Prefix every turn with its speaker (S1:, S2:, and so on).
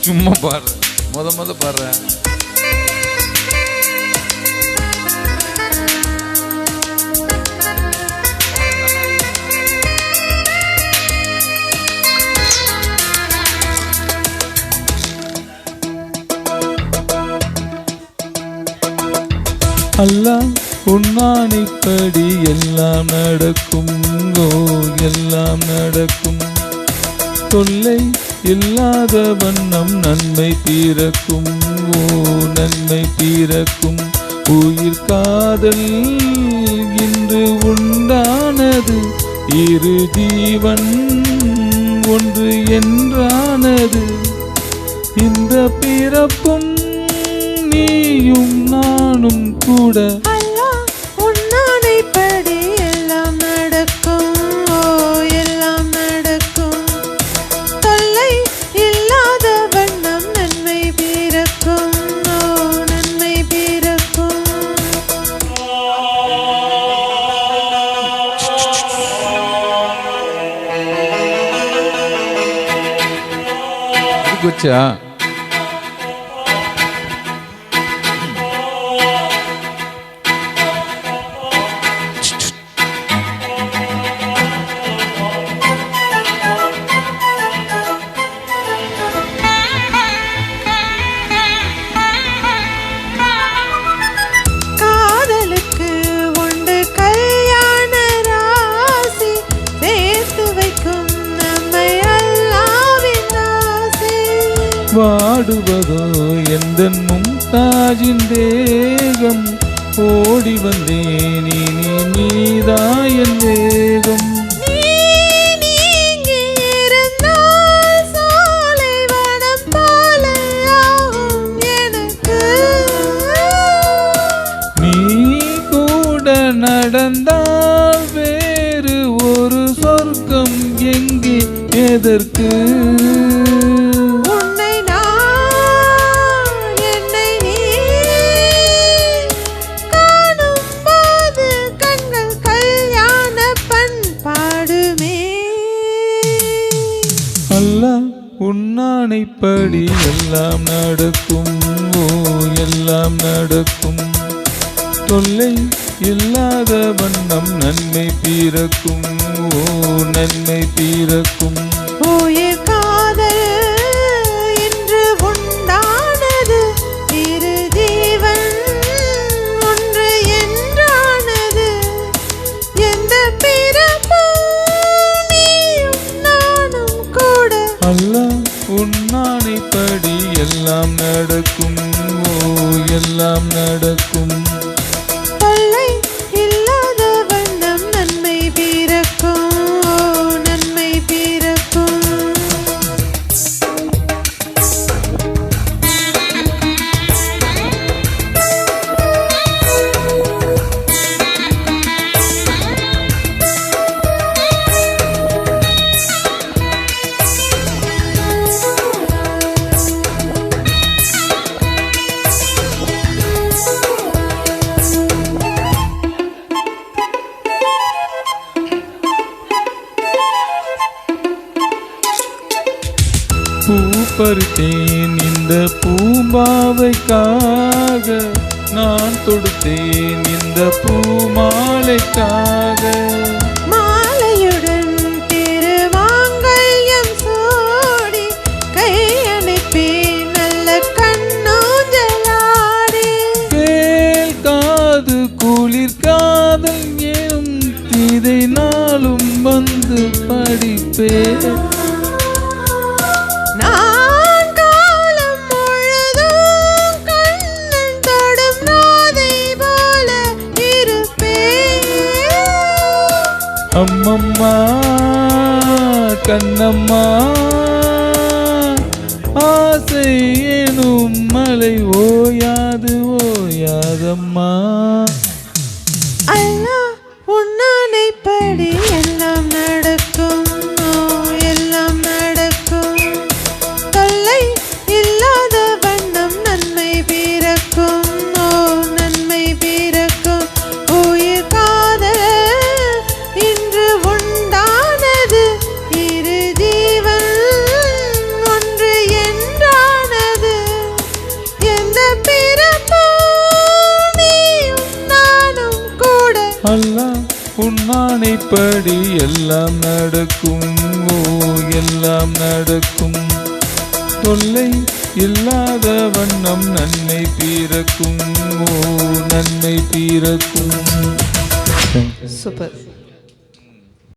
S1: சும்மா பாடுற, முத பாடுற.
S2: அல்லாஹ் உன்னானைப்படி எல்லாம் நடக்கும், ஓ எல்லாம் நடக்கும். தொல்லை இல்லாத வண்ணம் நன்மை பிறக்கும், ஓ நன்மை பிறக்கும். உயிர் காதல் இன்று உண்டானது, இரு ஜீவன் ஒன்று என்றானது. இந்த பிறப்பும் நீயும் நானும் கூட
S3: அல்லாஹ் உன்னானைப்படி எல்லாம் நடக்கும், ஓ எல்லாம் நடக்கும். தொல்லை இல்லாத வண்ணம் நன்மை பிறக்கும், ஓ நன்மை பிறக்கும்.
S1: கொச்சா
S3: காதலுக்கு உண்டு கல்யாண ராசி, சேர்த்து வைக்கும் நம்மை அல்லாஹ்வின் ஆசை.
S2: வாடுவதோ எந்தன் மும்தாஜின் தேகம், ஓடி வந்தேன் இனி நீதாயன் வேகம்.
S3: நீங்கி இருந்தால் சோலைவனம் போலையாகும் எனக்கு.
S2: நீ கூட நடந்தால் வேறு ஒரு சொர்க்கம் எங்கே எதற்கு?
S3: உன்னை நான் என்னை நீ காணும்போது கண்கள் கல்யாண பண்பாடுமே.
S2: அல்லாஹ் உன்னானைப்படி எல்லாம் நடக்கும், ஓ எல்லாம் நடக்கும். தொல்லை இல்லாத வண்ணம் நன்மை பிறக்கும், ஓ நன்மை பிறக்கும்.
S3: உயிர் காதல் இன்று உண்டானது, இரு ஜீவன் ஒன்று என்றானது. எந்த பிறப்பும் நீயும் நானும் கூட
S2: அல்லாஹ் உன்னானைப்படி எல்லாம் நடக்கும், ஓ எல்லாம் நடக்கும்.
S3: தொல்லை இல்லாத வண்ணம் நன்மை பிறக்கும், ஓ நன்மை பிறக்கும்.
S2: பூ பறித்தேன் இந்த பூம்பாவைக்காக, நான் தொடுத்தேன் இந்த பூமாலைக்காக.
S3: மாலையுடன் திருமாங்கல்யம் சூடி, கையணைப்பேன் நல்ல கண்ணூஞ்சலாடி.
S2: கேள் காது குளிர் காதல் எனும் இதை நாளும் வந்து படிப்பேன்.
S3: நான் காலம் முழுதும் கண்ணன் தொடும் ராதை போல இருப்பேன்.
S2: அம்மம்மா கண்ணம்மா, ஆசை எனும் மலை ஓயாது ஓயாதம்மா.
S3: அல்லாஹ் உன்னானைப்படி எல்லாம் நடக்கும், ஓ எல்லாம் நடக்கும். தொல்லை இல்லாத வண்ணம் நன்மை பிறக்கும், ஓ நன்மை பிறக்கும். உயிர் காதல் இன்று உண்டானது, இரு
S2: எல்லாம் நடக்கும் ஓ எல்லாம் நடக்கும். தொல்லை இல்லாத வண்ணம் நன்மை பிறக்கும் ஓ நன்மை பிறக்கும்.
S3: சூப்பர்.